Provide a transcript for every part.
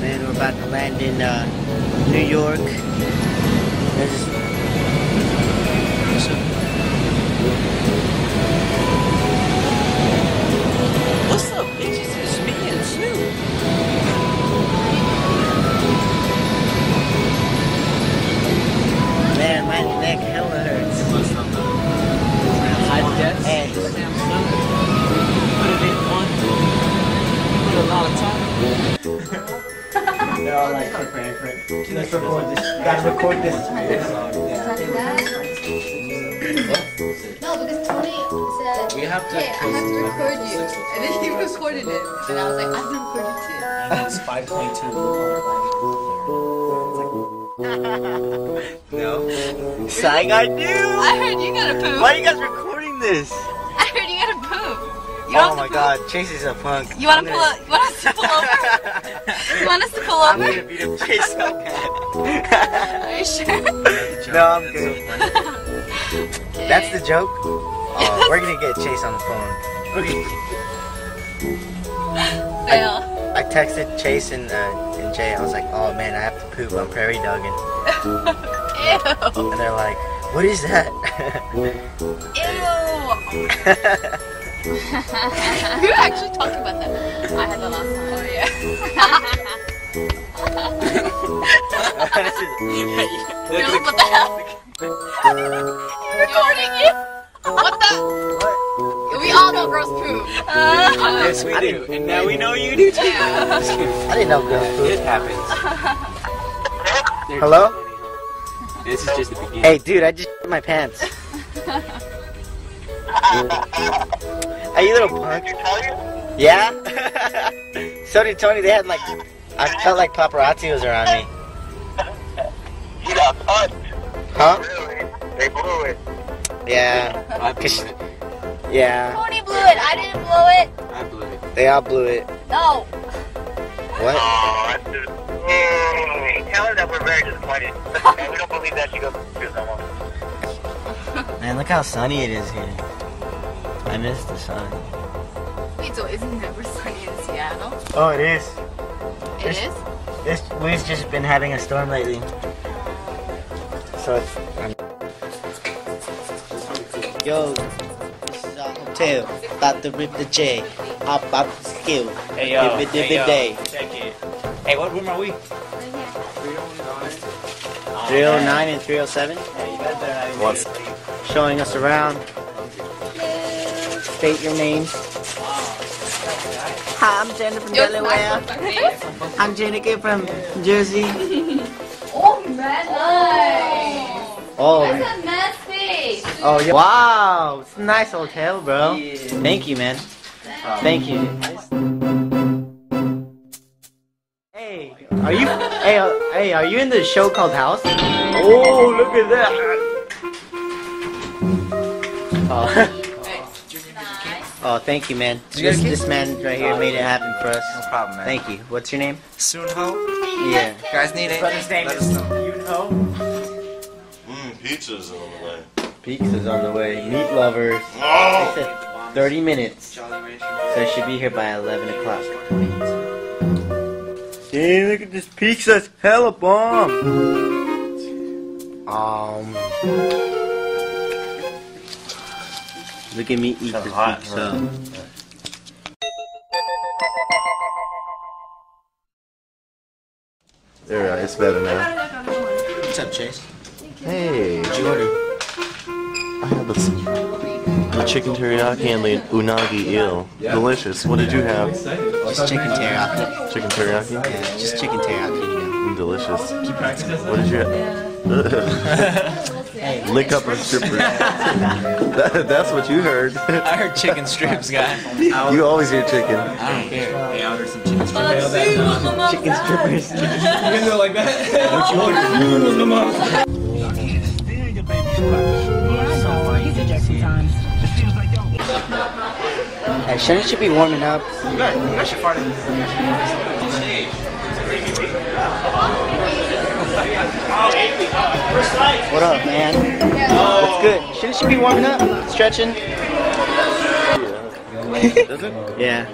Man, we're about to land in New York. What's up, bitches? It's me and Snoop. Man, my neck hella hurts. High death. Hey. Put it in one. Put a lot of time. They're all like, let's record this. Gotta record this. No, because Tony said, We have to. hey, I have to record you. And then he recorded it. And I was like, I have to record it too. It's 5:22. No. Psych, I do. I heard you gotta poop. Why are you guys recording this? I heard you gotta poop. You Oh don't my have to god, Chase is a punk. poop. You wanna pull up? You want us to pull over? You want us to pull I'm over? gonna beat up Chase so bad. Are you sure? No, I'm good. That's the joke? Oh, we're gonna get Chase on the phone. Fail. I texted Chase and Jay. I was like, oh man, I have to poop. I'm prairie dogging. Ew. And they're like, what is that? Ew. We were actually talking about that. I had the last one. Oh yeah. You're like, what the hell? You're recording it? What the? What? We all know girls poop. Yes, we do. And now we know you do too. I didn't know girls It poop. happens. Hello? This is just the beginning. Hey, dude, I just shit my pants. Hey, you little punk. Yeah? So did Tony. They had like, I felt like paparazzi was around me. You got punched. Huh? Really? They blew it. Yeah. I blew it. Yeah. Tony blew it. I didn't blow it. I blew it. They all blew it. No. What? Oh, that's just... Tell her that we're very disappointed. And we don't believe that she goes to no more. Man, look how sunny it is here. I miss the sun. Wait, so isn't never sunny in Seattle? Oh, it is. It is? We've just been having a storm lately. So it's... Yo, this is our hotel. About to rip the J. Up the skill. Hey yo, Dibby hey dibby yo, day. check it. Hey, what room are we? 309 and 307. Hey, you better not What's- Showing us around. State your name. Hi, I'm Jenna from Delaware. I'm Jenica from Jersey. Oh, man, nice. Oh, That's a mad space. oh yeah. Wow, it's a nice hotel, bro. Thank you, man. Thank you. Hey, are you? Hey, are you in the show called House? Oh, look at that. Oh. Oh, thank you, man. This man right here made it happen for us. No problem, man. Thank you. What's your name? Soonho? Yeah. You guys need it? Brother's name Let is us know. Yunho. Pizza's on the way. Pizza's on the way. Meat lovers. They said 30 minutes. So it should be here by 11 o'clock. Hey, look at this pizza. It's hella bomb. Look at me eat this pizza. There, it's better now. What's up, Chase? Hey, What'd you order? I had the chicken teriyaki and the unagi eel. Delicious. What did you have? Just chicken teriyaki. Chicken teriyaki? Yeah, just chicken teriyaki, you know. Delicious. What did you have? Lick up a stripper. That's what you heard. I heard chicken strips, guy. You always hear chicken. I don't care. Hey, I ordered some chicken strips. Chicken strippers. You can do it like that. What you Hey, shouldn't you be warming up? What up, man? What's good? Shouldn't you be warming up? Stretching? Does it? Yeah.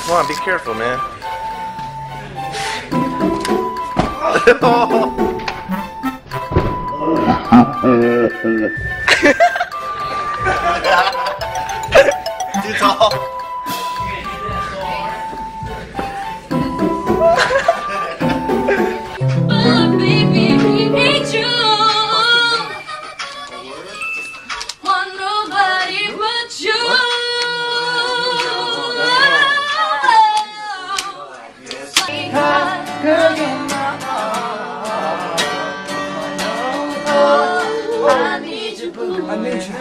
Come on, be careful, man. Too tall. But baby, need you. Want nobody but you. Girl, you're my all. I need you, boo. I need you.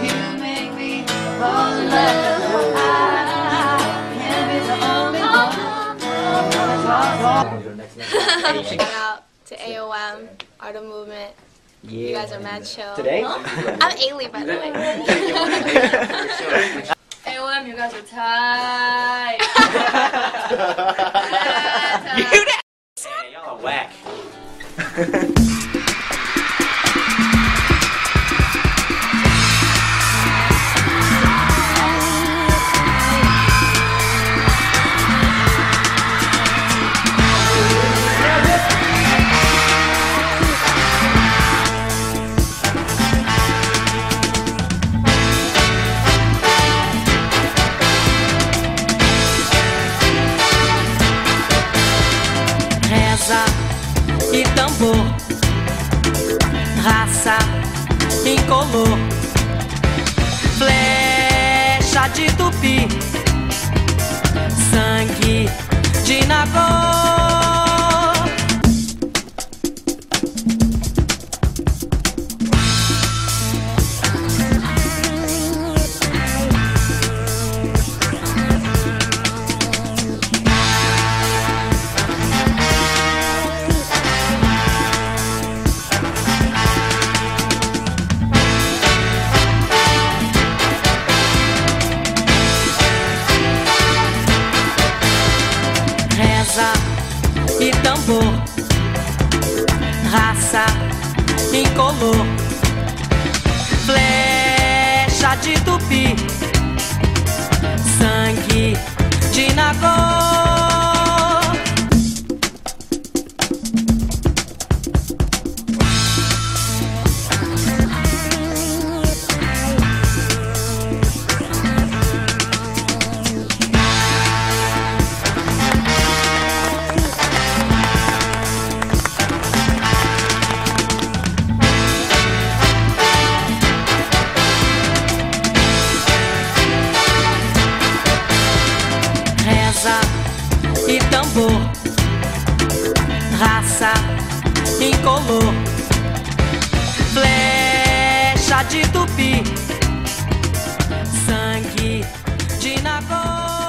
You make me fall in love. I can't be the only one. Shout out to AOM, Art of Movement. You guys are mad chill. Today? I'm Ailey, by the way. AOM, you guys are tight. Y'all are whack. Reza e tambor, raça incolor, flecha de tupi, sangue de nagô. Reza e tambor, raça incolor, flecha de tupi, sangue de nagô. Reza e tambor, raça incolor, flecha de tupi, sangue de nagô.